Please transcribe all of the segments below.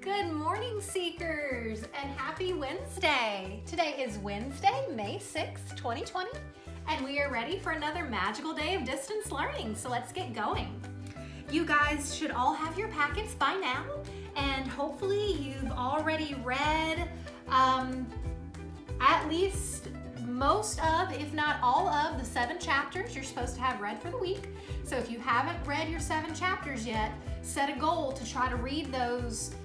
Good morning, Seekers, and happy Wednesday. Today is Wednesday, May 6th, 2020, and we are ready for another magical day of distance learning, so let's get going. You guys should all have your packets by now, and hopefully you've already read at least most of, if not all of, the 7 chapters you're supposed to have read for the week. So if you haven't read your 7 chapters yet, set a goal to try to read those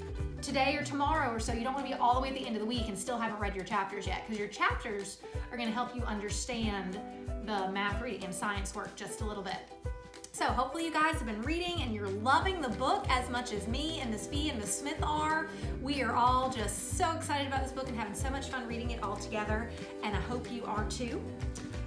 today or tomorrow or so. You don't want to be all the way at the end of the week and still haven't read your chapters yet, because your chapters are going to help you understand the math, reading, and science work just a little bit. So hopefully you guys have been reading and you're loving the book as much as me and Miss Fee and Miss Smith are. We are all just so excited about this book and having so much fun reading it all together, and I hope you are too.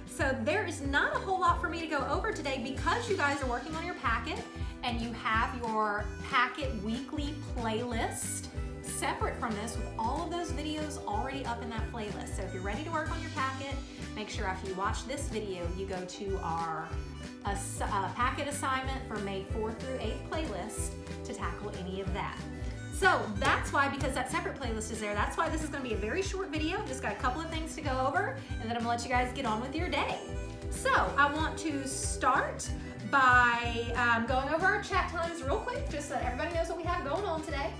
So there is not a whole lot for me to go over today because you guys are working on your packet and you have your packet weekly playlist separate from this with all of those videos already up in that playlist. So if you're ready to work on your packet, make sure after you watch this video, you go to our packet assignment for May 4th through 8th playlist to tackle any of that. So that's why, because that separate playlist is there, that's why this is going to be a very short video. Just got a couple of things to go over, and then I'm going to let you guys get on with your day. So I want to start by going over our chat times real quick, just so that everybody knows what we have going on today.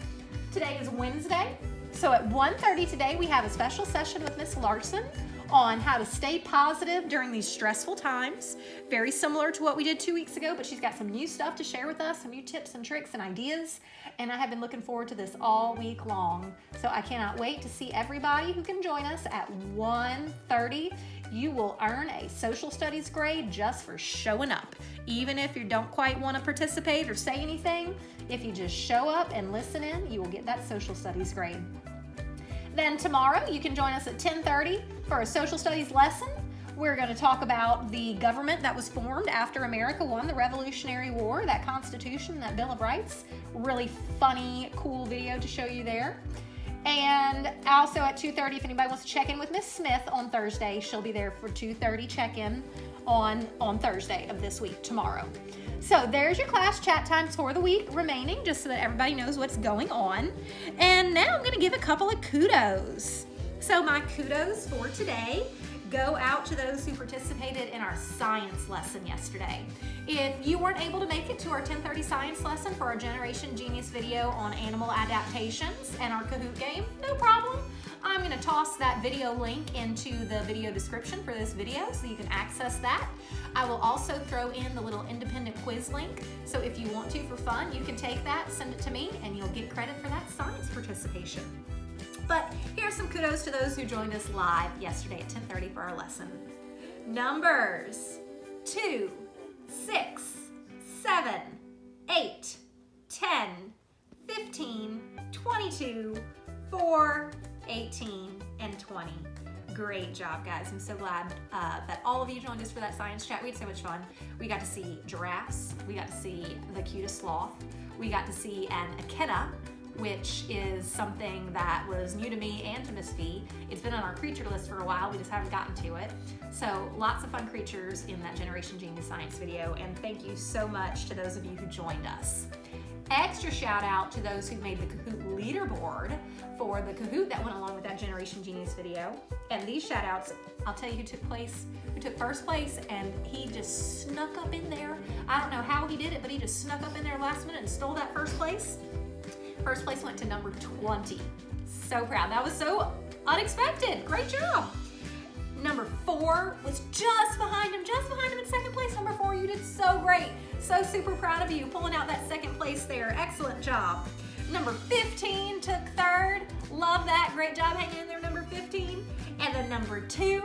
Today is Wednesday, so at 1:30 today we have a special session with Miss Larson on how to stay positive during these stressful times. Very similar to what we did 2 weeks ago, but she's got some new stuff to share with us, some new tips and tricks and ideas, and I have been looking forward to this all week long. So I cannot wait to see everybody who can join us at 1:30. You will earn a social studies grade just for showing up. Even if you don't quite want to participate or say anything, if you just show up and listen in, you will get that social studies grade. Then tomorrow you can join us at 10:30 for a social studies lesson. We're going to talk about the government that was formed after America won the Revolutionary War, that Constitution, that Bill of Rights. Really funny, cool video to show you there. And also at 2:30, if anybody wants to check in with Miss Smith on Thursday, she'll be there for 2:30 check-in on Thursday of this week, tomorrow. So there's your class chat times for the week remaining, just so that everybody knows what's going on. And now I'm going to give a couple of kudos. So my kudos for today go out to those who participated in our science lesson yesterday. If you weren't able to make it to our 10:30 science lesson for our Generation Genius video on animal adaptations and our Kahoot game, no problem. I'm going to toss that video link into the video description for this video so you can access that. I will also throw in the little independent quiz link, so if you want to for fun, you can take that, send it to me, and you'll get credit for that science participation. But here's some kudos to those who joined us live yesterday at 10:30 for our lesson. Numbers 2, 6, 7, 8, 10, 15, 22, 4, 18, and 20. Great job, guys. I'm so glad that all of you joined us for that science chat. We had so much fun. We got to see giraffes. We got to see the cutest sloth. We got to see an echidna, which is something that was new to me and to Miss Fee. It's been on our creature list for a while, we just haven't gotten to it. So lots of fun creatures in that Generation Genius Science video, and thank you so much to those of you who joined us. Extra shout out to those who made the Kahoot leaderboard for the Kahoot that went along with that Generation Genius video. And these shout outs, I'll tell you who took first place, and he just snuck up in there. I don't know how he did it, but he just snuck up in there last minute and stole that first place. First place went to number 20. So proud. That was so unexpected. Great job. Number 4 was just behind him in second place. Number 4, you did so great. So super proud of you pulling out that second place there. Excellent job. Number 15 took third. Love that. Great job hanging in there, number 15. And then number 2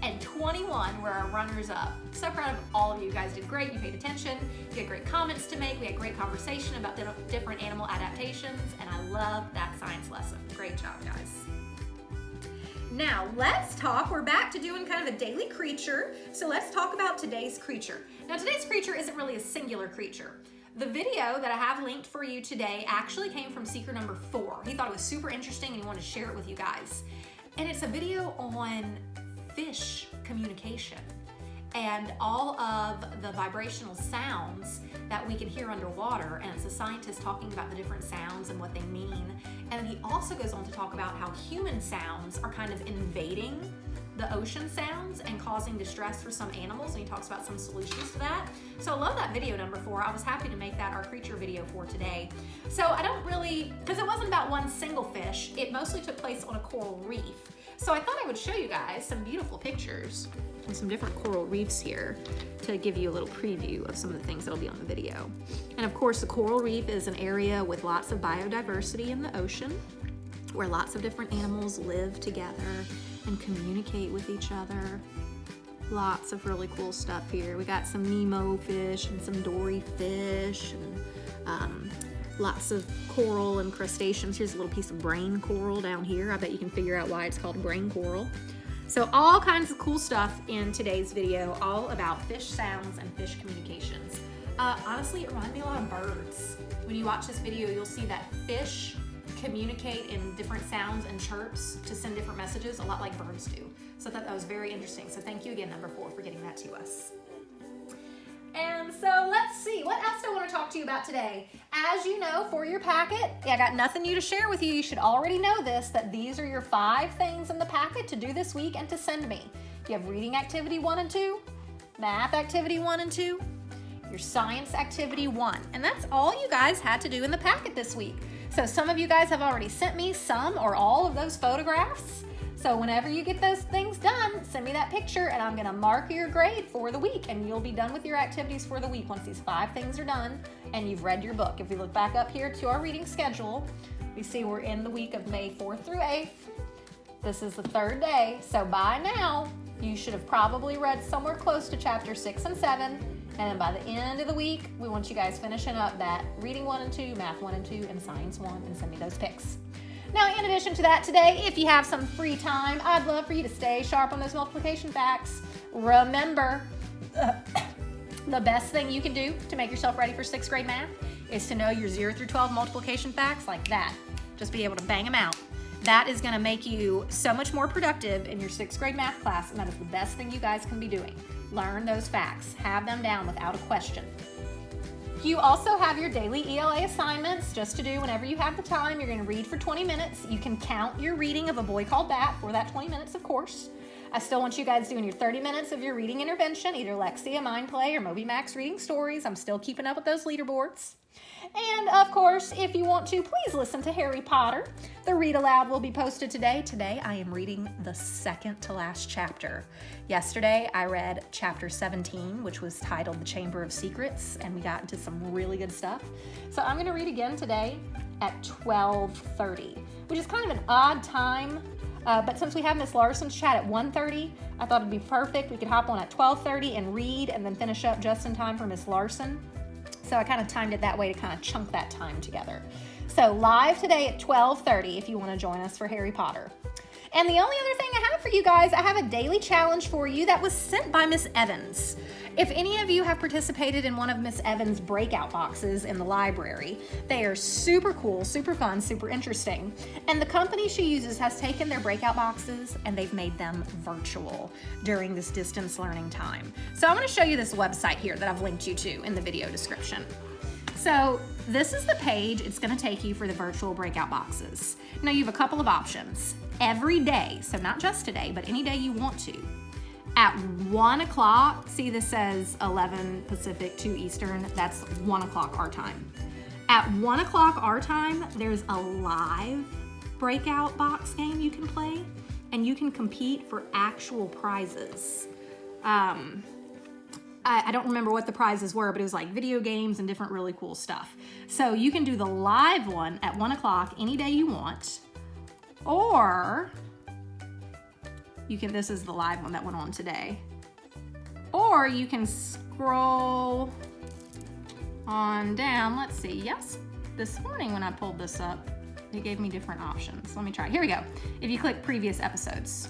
and 21 were our runners up. So proud of all of you. You guys did great. You paid attention. You had great comments to make. We had great conversation about different animal adaptations, and I love that science lesson. Great job, guys. Now let's talk. We're back to doing kind of a daily creature. So let's talk about today's creature. Now today's creature isn't really a singular creature. The video that I have linked for you today actually came from seeker number 4. He thought it was super interesting and he wanted to share it with you guys. And it's a video on fish communication and all of the vibrational sounds that we can hear underwater, and it's a scientist talking about the different sounds and what they mean. And he also goes on to talk about how human sounds are kind of invading the ocean sounds and causing distress for some animals, and he talks about some solutions to that. So I love that video number 4. I was happy to make that our creature video for today. So I don't really, because it wasn't about one single fish, it mostly took place on a coral reef. So I thought I would show you guys some beautiful pictures and some different coral reefs here to give you a little preview of some of the things that'll be on the video. And of course, the coral reef is an area with lots of biodiversity in the ocean, where lots of different animals live together and communicate with each other. Lots of really cool stuff here. We got some Nemo fish and some Dory fish, and lots of coral and crustaceans. Here's a little piece of brain coral down here. I bet you can figure out why it's called brain coral. So all kinds of cool stuff in today's video, all about fish sounds and fish communications. Honestly, it reminded me a lot of birds. When you watch this video, you'll see that fish communicate in different sounds and chirps to send different messages, a lot like birds do. So I thought that was very interesting. So thank you again, number 4, for getting that to us. And so let's see, what else do I want to talk to you about today? As you know, for your packet, I got nothing new to share with you. You should already know this, that these are your 5 things in the packet to do this week and to send me. You have reading activity 1 and 2, math activity 1 and 2, your science activity 1. And that's all you guys had to do in the packet this week. So some of you guys have already sent me some or all of those photographs. So whenever you get those things done, send me that picture and I'm gonna mark your grade for the week, and you'll be done with your activities for the week once these 5 things are done and you've read your book. If we look back up here to our reading schedule, we see we're in the week of May 4th through 8th. This is the 3rd day. So by now, you should have probably read somewhere close to chapter 6 and 7. And then by the end of the week, we want you guys finishing up that reading 1 and 2, math 1 and 2, and science 1, and send me those pics. Now, in addition to that today, if you have some free time, I'd love for you to stay sharp on those multiplication facts. Remember, the best thing you can do to make yourself ready for 6th grade math is to know your 0 through 12 multiplication facts like that. Just be able to bang them out. That is gonna make you so much more productive in your 6th grade math class, and that is the best thing you guys can be doing. Learn those facts, have them down without a question. You also have your daily ELA assignments just to do whenever you have the time. You're gonna read for 20 minutes. You can count your reading of A Boy Called Bat for that 20 minutes, of course. I still want you guys doing your 30 minutes of your reading intervention, either Lexia Mind Play or Moby Max Reading Stories. I'm still keeping up with those leaderboards. And of course, if you want to, please listen to Harry Potter. The Read Aloud will be posted today. Today, I am reading the second to last chapter. Yesterday, I read chapter 17, which was titled The Chamber of Secrets, and we got into some really good stuff. So I'm gonna read again today at 12:30, which is kind of an odd time, but since we have Miss Larson's chat at 1:30, I thought it'd be perfect. We could hop on at 12:30 and read and then finish up just in time for Miss Larson. So I kind of timed it that way to kind of chunk that time together. So live today at 12:30 if you want to join us for Harry Potter. And the only other thing I have for you guys, I have a daily challenge for you that was sent by Miss Evans. If any of you have participated in one of Miss Evans' breakout boxes in the library, they are super cool, super fun, super interesting. And the company she uses has taken their breakout boxes and they've made them virtual during this distance learning time. So I'm going to show you this website here that I've linked you to in the video description. So this is the page it's going to take you for the virtual breakout boxes. Now you have a couple of options. Every day, so not just today, but any day you want to, at 1 o'clock, see this says 11 Pacific, 2 Eastern, that's 1 o'clock our time. At 1 o'clock our time, there's a live breakout box game you can play, and you can compete for actual prizes. I don't remember what the prizes were, but it was like video games and different really cool stuff. So you can do the live one at 1 o'clock any day you want, or you can, this is the live one that went on today, or you can scroll on down. Let's see, yes, this morning when I pulled this up, it gave me different options. Let me try, here we go. If you click previous episodes,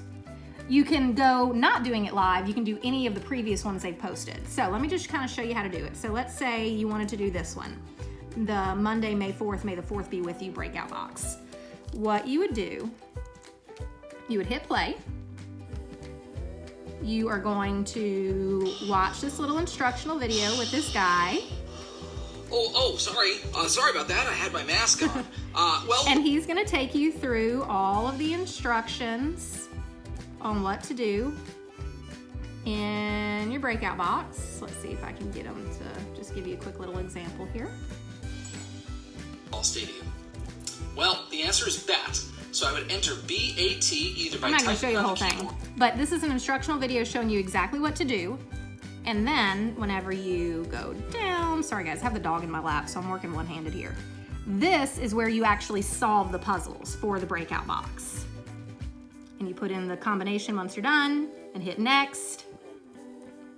you can go not doing it live, you can do any of the previous ones they've posted. So let me just kind of show you how to do it. So let's say you wanted to do this one, the Monday, May 4th, May the 4th be with you breakout box. What you would do, you would hit play. You are going to watch this little instructional video with this guy. Sorry. Sorry about that. I had my mask on. And he's gonna take you through all of the instructions on what to do in your breakout box. Let's see if I can get him to just give you a quick little example here. Stadium. Well, the answer is bat. So I would enter BAT either by I'm not gonna typing show you the on whole the thing, keyboard. but this is an instructional video showing you exactly what to do. And then whenever you go down, sorry guys, I have the dog in my lap, so I'm working one-handed here. This is where you actually solve the puzzles for the breakout box. And you put in the combination once you're done and hit next.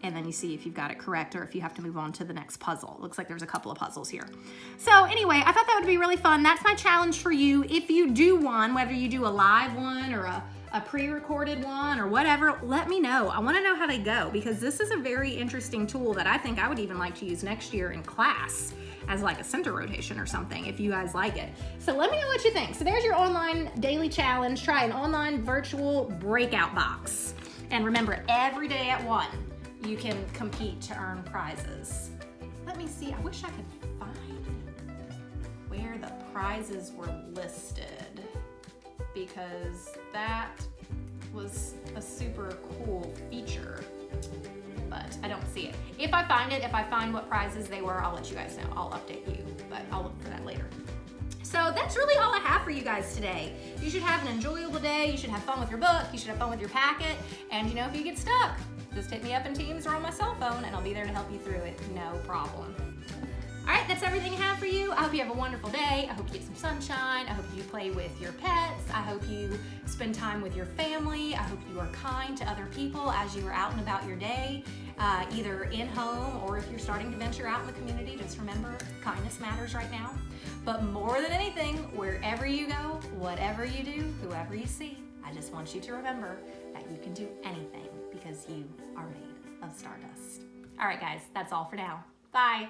And then you see if you've got it correct or if you have to move on to the next puzzle. Looks like there's a couple of puzzles here. So anyway, I thought that would be really fun. That's my challenge for you. If you do one, whether you do a live one or a pre-recorded one or whatever, let me know. I wanna know how they go because this is a very interesting tool that I think I would even like to use next year in class as like a center rotation or something if you guys like it. So let me know what you think. So there's your online daily challenge. Try an online virtual breakout box. And remember, every day at 1, you can compete to earn prizes. Let me see, I wish I could find where the prizes were listed because that was a super cool feature, but I don't see it. If I find it, if I find what prizes they were, I'll let you guys know. I'll update you, but I'll look for that later. So that's really all I have for you guys today. You should have an enjoyable day. You should have fun with your book. You should have fun with your packet. And you know, if you get stuck, just hit me up in Teams or on my cell phone and I'll be there to help you through it, no problem. All right, that's everything I have for you. I hope you have a wonderful day. I hope you get some sunshine. I hope you play with your pets. I hope you spend time with your family. I hope you are kind to other people as you are out and about your day, either in home or if you're starting to venture out in the community. Just remember, kindness matters right now. But more than anything, wherever you go, whatever you do, whoever you see, I just want you to remember that you can do anything because you are made of stardust. All right, guys, that's all for now. Bye.